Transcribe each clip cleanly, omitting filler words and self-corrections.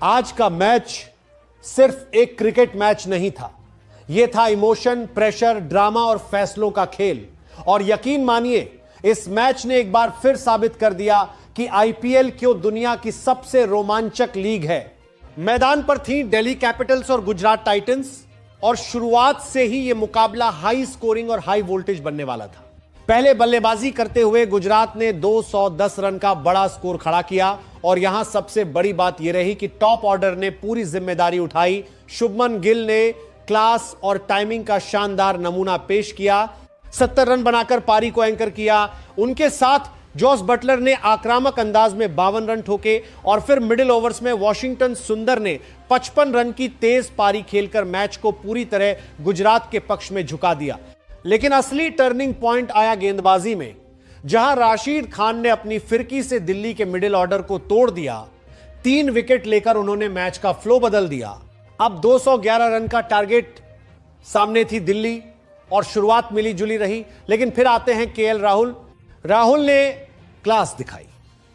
आज का मैच सिर्फ एक क्रिकेट मैच नहीं था, यह था इमोशन, प्रेशर, ड्रामा और फैसलों का खेल। और यकीन मानिए, इस मैच ने एक बार फिर साबित कर दिया कि आईपीएल क्यों दुनिया की सबसे रोमांचक लीग है। मैदान पर थी दिल्ली कैपिटल्स और गुजरात टाइटंस, और शुरुआत से ही यह मुकाबला हाई स्कोरिंग और हाई वोल्टेज बनने वाला था। पहले बल्लेबाजी करते हुए गुजरात ने 210 रन का बड़ा स्कोर खड़ा किया, और यहां सबसे बड़ी बात यह रही कि टॉप ऑर्डर ने पूरी जिम्मेदारी उठाई। शुभमन गिल ने क्लास और टाइमिंग का शानदार नमूना पेश किया, 70 रन बनाकर पारी को एंकर किया। उनके साथ जॉस बटलर ने आक्रामक अंदाज में 52 रन ठोके, और फिर मिडिल ओवर्स में वॉशिंगटन सुंदर ने 55 रन की तेज पारी खेलकर मैच को पूरी तरह गुजरात के पक्ष में झुका दिया। लेकिन असली टर्निंग पॉइंट आया गेंदबाजी में, जहां राशिद खान ने अपनी फिरकी से दिल्ली के मिडिल ऑर्डर को तोड़ दिया। 3 विकेट लेकर उन्होंने मैच का फ्लो बदल दिया। अब 211 रन का टारगेट सामने थी दिल्ली, और शुरुआत मिली जुली रही। लेकिन फिर आते हैं केएल राहुल। राहुल ने क्लास दिखाई,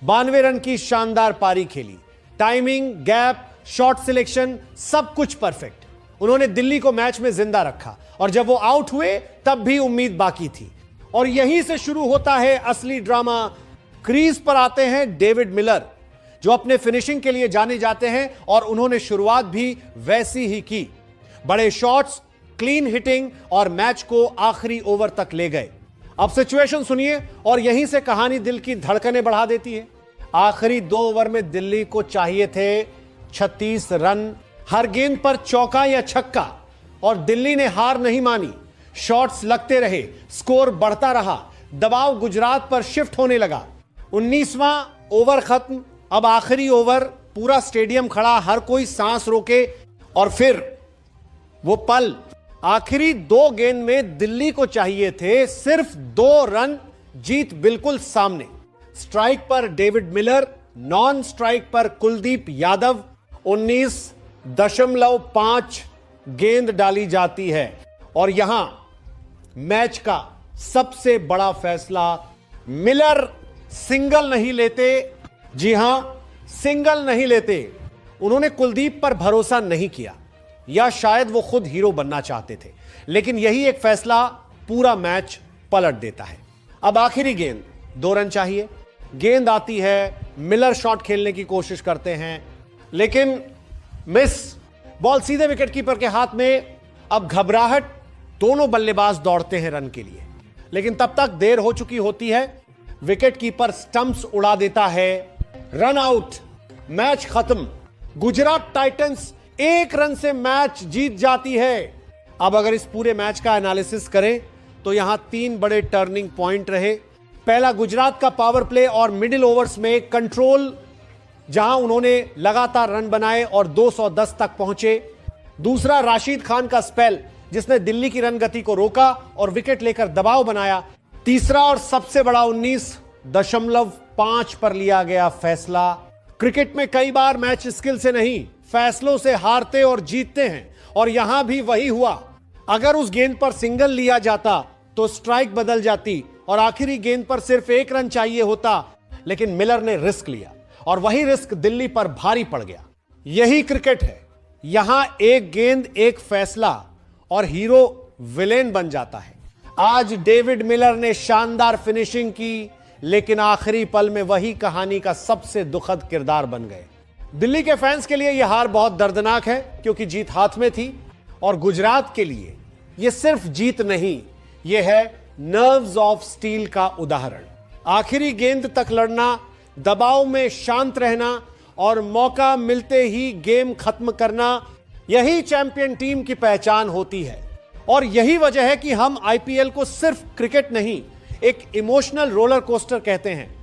92 रन की शानदार पारी खेली। टाइमिंग, गैप, शॉट सिलेक्शन, सब कुछ परफेक्ट। उन्होंने दिल्ली को मैच में जिंदा रखा, और जब वो आउट हुए तब भी उम्मीद बाकी थी। और यहीं से शुरू होता है असली ड्रामा। क्रीज पर आते हैं डेविड मिलर, जो अपने फिनिशिंग के लिए जाने जाते हैं, और उन्होंने शुरुआत भी वैसी ही की। बड़े शॉट्स, क्लीन हिटिंग, और मैच को आखिरी ओवर तक ले गए। अब सिचुएशन सुनिए, और यहीं से कहानी दिल की धड़कनें बढ़ा देती है। आखिरी 2 ओवर में दिल्ली को चाहिए थे 36 रन, हर गेंद पर चौका या छक्का, और दिल्ली ने हार नहीं मानी। शॉट्स लगते रहे, स्कोर बढ़ता रहा, दबाव गुजरात पर शिफ्ट होने लगा। 19वां ओवर खत्म, अब आखिरी ओवर, पूरा स्टेडियम खड़ा, हर कोई सांस रोके। और फिर वो पल, आखिरी 2 गेंद में दिल्ली को चाहिए थे सिर्फ 2 रन, जीत बिल्कुल सामने। स्ट्राइक पर डेविड मिलर, नॉन स्ट्राइक पर कुलदीप यादव। 19.5 गेंद डाली जाती है, और यहां मैच का सबसे बड़ा फैसला, मिलर सिंगल नहीं लेते। जी हां, सिंगल नहीं लेते। उन्होंने कुलदीप पर भरोसा नहीं किया, या शायद वो खुद हीरो बनना चाहते थे। लेकिन यही एक फैसला पूरा मैच पलट देता है। अब आखिरी गेंद, 2 रन चाहिए। गेंद आती है, मिलर शॉट खेलने की कोशिश करते हैं, लेकिन मिस। बॉल सीधे विकेट कीपर के हाथ में। अब घबराहट, दोनों बल्लेबाज दौड़ते हैं रन के लिए, लेकिन तब तक देर हो चुकी होती है। विकेट कीपर स्टंप्स उड़ा देता है, रन आउट, मैच खत्म। गुजरात टाइटंस 1 रन से मैच जीत जाती है। अब अगर इस पूरे मैच का एनालिसिस करें तो यहां 3 बड़े टर्निंग पॉइंट रहे। पहला, गुजरात का पावर प्ले और मिडिल ओवर्स में कंट्रोल, जहां उन्होंने लगातार रन बनाए और 210 तक पहुंचे। दूसरा, राशिद खान का स्पेल, जिसने दिल्ली की रन गति को रोका और विकेट लेकर दबाव बनाया। तीसरा और सबसे बड़ा, 19.5 पर लिया गया फैसला। क्रिकेट में कई बार मैच स्किल से नहीं, फैसलों से हारते और जीतते हैं, और यहां भी वही हुआ। अगर उस गेंद पर सिंगल लिया जाता तो स्ट्राइक बदल जाती, और आखिरी गेंद पर सिर्फ 1 रन चाहिए होता। लेकिन मिलर ने रिस्क लिया, और वही रिस्क दिल्ली पर भारी पड़ गया। यही क्रिकेट है, यहां एक गेंद, एक फैसला, और हीरो विलेन बन जाता है। आज डेविड मिलर ने शानदार फिनिशिंग की, लेकिन आखिरी पल में वही कहानी का सबसे दुखद किरदार बन गए। दिल्ली के फैंस के लिए यह हार बहुत दर्दनाक है, क्योंकि जीत हाथ में थी। और गुजरात के लिए यह सिर्फ जीत नहीं, यह है नर्व्स ऑफ स्टील का उदाहरण। आखिरी गेंद तक लड़ना, दबाव में शांत रहना, और मौका मिलते ही गेम खत्म करना, यही चैंपियन टीम की पहचान होती है। और यही वजह है कि हम आईपीएल को सिर्फ क्रिकेट नहीं, एक इमोशनल रोलर कोस्टर कहते हैं।